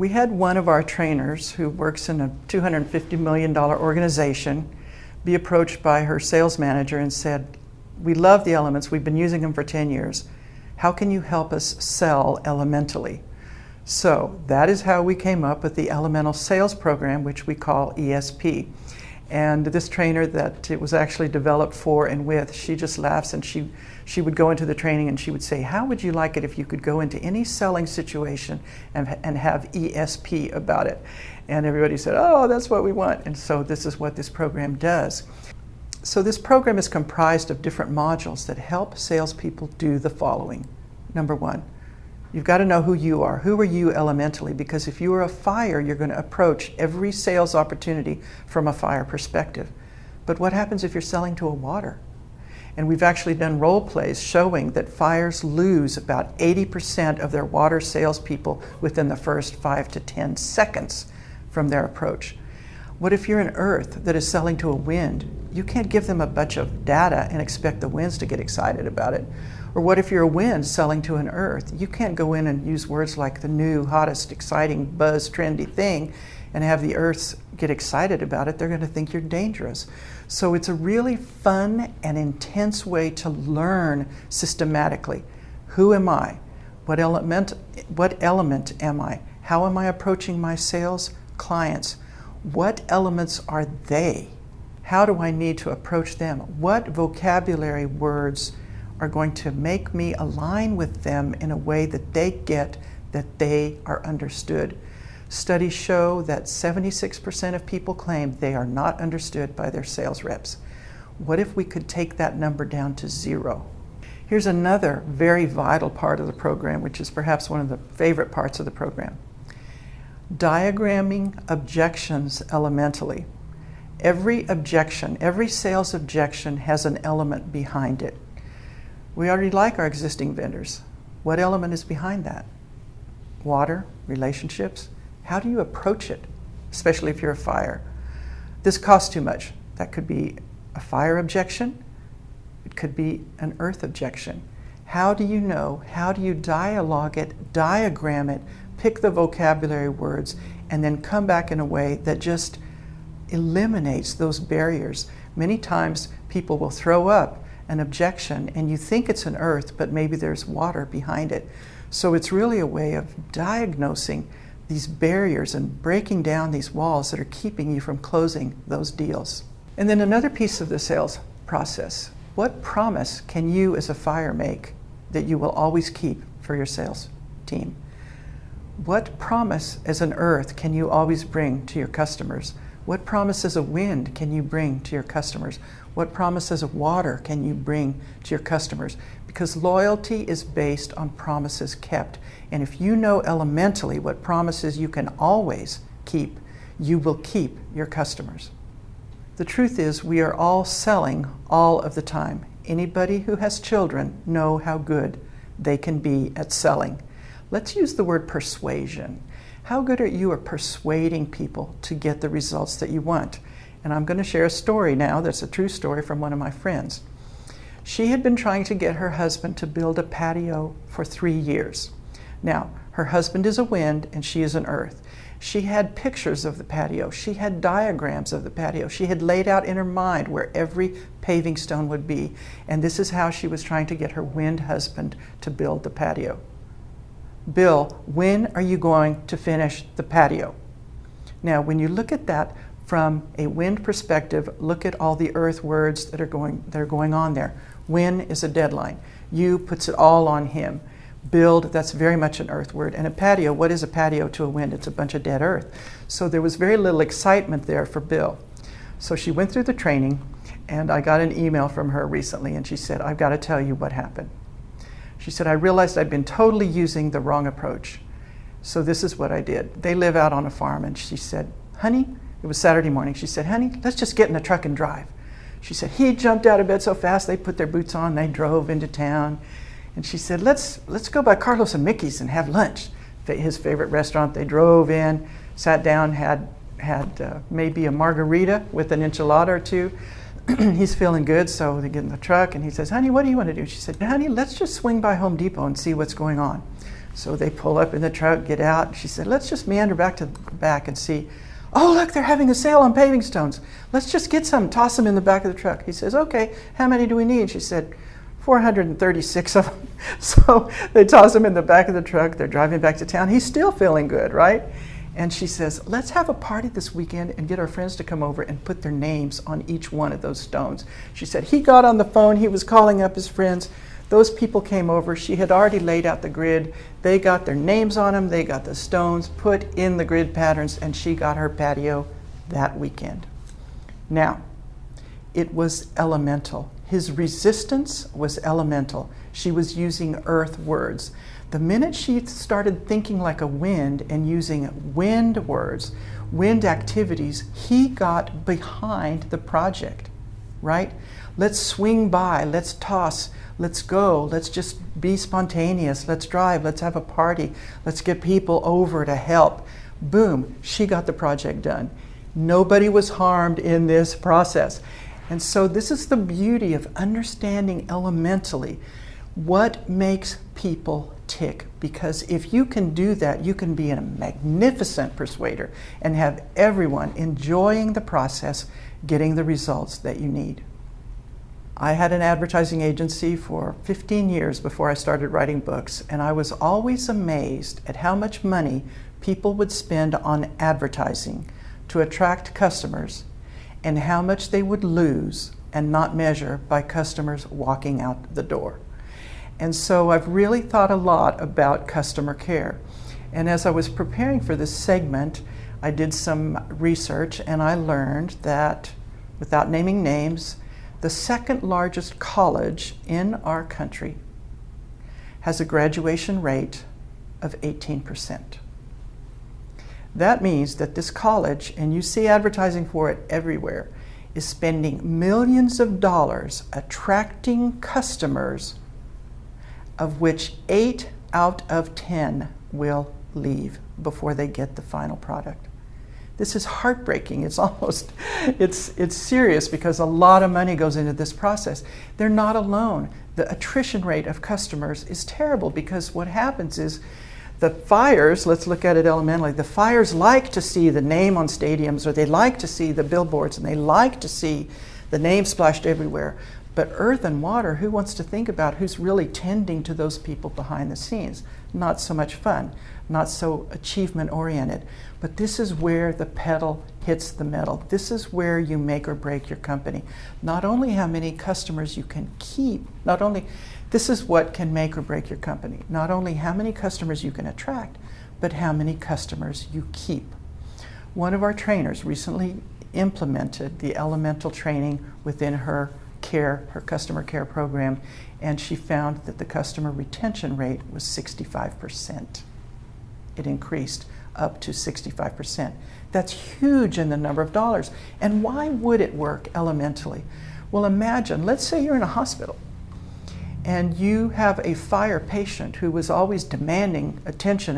We had one of our trainers who works in a $250 million organization be approached by her sales manager and said, "We love the elements, we've been using them for 10 years. How can you help us sell elementally?" So that is how we came up with the Elemental Sales Program, which we call ESP. And this trainer that it was actually developed for and with, she just laughs, and she would go into the training and she would say, "How would you like it if you could go into any selling situation and have ESP about it?" And everybody said, "Oh, that's what we want." And so this is what this program does. So this program is comprised of different modules that help salespeople do the following. Number one, you've got to know who you are. Who are you elementally? Because if you are a fire, you're going to approach every sales opportunity from a fire perspective. But what happens if you're selling to a water? And we've actually done role plays showing that fires lose about 80% of their water salespeople within the first 5 to 10 seconds from their approach. What if you're an earth that is selling to a wind? You can't give them a bunch of data and expect the winds to get excited about it. Or what if you're a wind selling to an earth? You can't go in and use words like the new, hottest, exciting, buzz, trendy thing and have the earths get excited about it. They're going to think you're dangerous. So it's a really fun and intense way to learn systematically. Who am I? What element am I? How am I approaching my sales clients? What elements are they? How do I need to approach them? What vocabulary words are going to make me align with them in a way that they get that they are understood? Studies show that 76% of people claim they are not understood by their sales reps. What if we could take that number down to 0? Here's another very vital part of the program, which is perhaps one of the favorite parts of the program. Diagramming objections elementally. Every objection, every sales objection has an element behind it. We already like our existing vendors. What element is behind that? Water, relationships. How do you approach it, especially if you're a fire? This costs too much. That could be a fire objection. It could be an earth objection. How do you know? How do you dialogue it, diagram it, pick the vocabulary words, and then come back in a way that just eliminates those barriers? Many times people will throw up an objection and you think it's an earth, but maybe there's water behind it. So it's really a way of diagnosing these barriers and breaking down these walls that are keeping you from closing those deals. And then another piece of the sales process. What promise can you as a fire make that you will always keep for your sales team? What promise as an earth can you always bring to your customers? What promise as a wind can you bring to your customers? What promise as a water can you bring to your customers? Because loyalty is based on promises kept. And if you know elementally what promises you can always keep, you will keep your customers. The truth is, we are all selling all of the time. Anybody who has children know how good they can be at selling. Let's use the word persuasion. How good are you at persuading people to get the results that you want? And I'm going to share a story now that's a true story from one of my friends. She had been trying to get her husband to build a patio for 3 years. Now, her husband is a wind and she is an earth. She had pictures of the patio. She had diagrams of the patio. She had laid out in her mind where every paving stone would be. And this is how she was trying to get her wind husband to build the patio. "Bill, when are you going to finish the patio?" Now, when you look at that from a wind perspective, look at all the earth words that are going on there. When is a deadline. You puts it all on him. Build, that's very much an earth word. And a patio, what is a patio to a wind? It's a bunch of dead earth. So there was very little excitement there for Bill. So she went through the training, and I got an email from her recently, and she said, "I've got to tell you what happened." She said, "I realized I'd been totally using the wrong approach. So this is what I did." They live out on a farm, and she said, "Honey," it was Saturday morning, she said, "Honey, let's just get in a truck and drive." She said, he jumped out of bed so fast, they put their boots on, they drove into town. And she said, let's go by Carlos and Mickey's and have lunch. His favorite restaurant. They drove in, sat down, had maybe a margarita with an enchilada or two. He's feeling good, so they get in the truck and he says, "Honey, what do you want to do?" She said, "Honey, let's just swing by Home Depot and see what's going on." So they pull up in the truck, get out. She said, let's just meander back to the back and see. Oh, look, they're having a sale on paving stones. Let's just get some, toss them in the back of the truck. He says, okay, how many do we need? She said, 436 of them. So they toss them in the back of the truck. They're driving back to town. He's still feeling good, right? And she says, let's have a party this weekend and get our friends to come over and put their names on each one of those stones. She said he got on the phone. He was calling up his friends. Those people came over. She had already laid out the grid. They got their names on them. They got the stones put in the grid patterns, and she got her patio that weekend. Now, it was elemental. His resistance was elemental. She was using earth words. The minute she started thinking like a wind and using wind words, wind activities, he got behind the project, right? Let's swing by, let's toss, let's go, let's just be spontaneous, let's drive, let's have a party, let's get people over to help. Boom, she got the project done. Nobody was harmed in this process. And so this is the beauty of understanding elementally what makes people tick, because if you can do that, you can be a magnificent persuader and have everyone enjoying the process, getting the results that you need. I had an advertising agency for 15 years before I started writing books, and I was always amazed at how much money people would spend on advertising to attract customers and how much they would lose and not measure by customers walking out the door. And so I've really thought a lot about customer care. And as I was preparing for this segment, I did some research and I learned that, without naming names, the second largest college in our country has a graduation rate of 18%. That means that this college, and you see advertising for it everywhere, is spending millions of dollars attracting customers, of which 8 out of 10 will leave before they get the final product. This is heartbreaking. It's serious because a lot of money goes into this process. They're not alone. The attrition rate of customers is terrible because what happens is the fires, let's look at it elementally, the fires like to see the name on stadiums, or they like to see the billboards, and they like to see the name splashed everywhere. But earth and water, who wants to think about who's really tending to those people behind the scenes? Not so much fun, not so achievement oriented. But this is where the pedal hits the metal. This is where you make or break your company. Not only how many customers you can keep, this is what can make or break your company. Not only how many customers you can attract, but how many customers you keep. One of our trainers recently implemented the elemental training within her customer care program, and she found that the customer retention rate was 65%. It increased up to 65%. That's huge in the number of dollars. And why would it work elementally? Well, imagine, let's say you're in a hospital and you have a fire patient who was always demanding attention,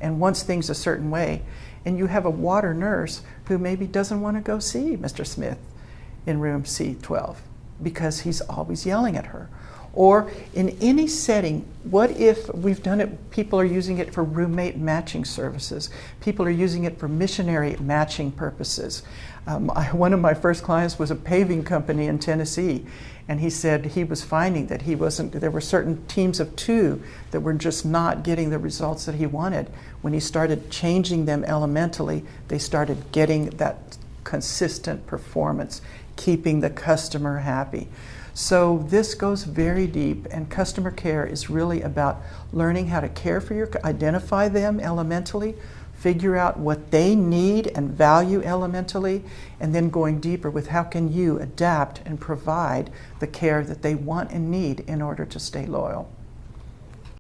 and wants things a certain way, and you have a water nurse who maybe doesn't want to go see Mr. Smith in room C12 because he's always yelling at her. Or in any setting, what if we've done it, people are using it for roommate matching services. People are using it for missionary matching purposes. One of my first clients was a paving company in Tennessee, and he said he was finding that there were certain teams of 2 that were just not getting the results that he wanted. When he started changing them elementally, they started getting that consistent performance, keeping the customer happy. So this goes very deep, and customer care is really about learning how to care for identify them elementally, figure out what they need and value elementally, and then going deeper with how can you adapt and provide the care that they want and need in order to stay loyal.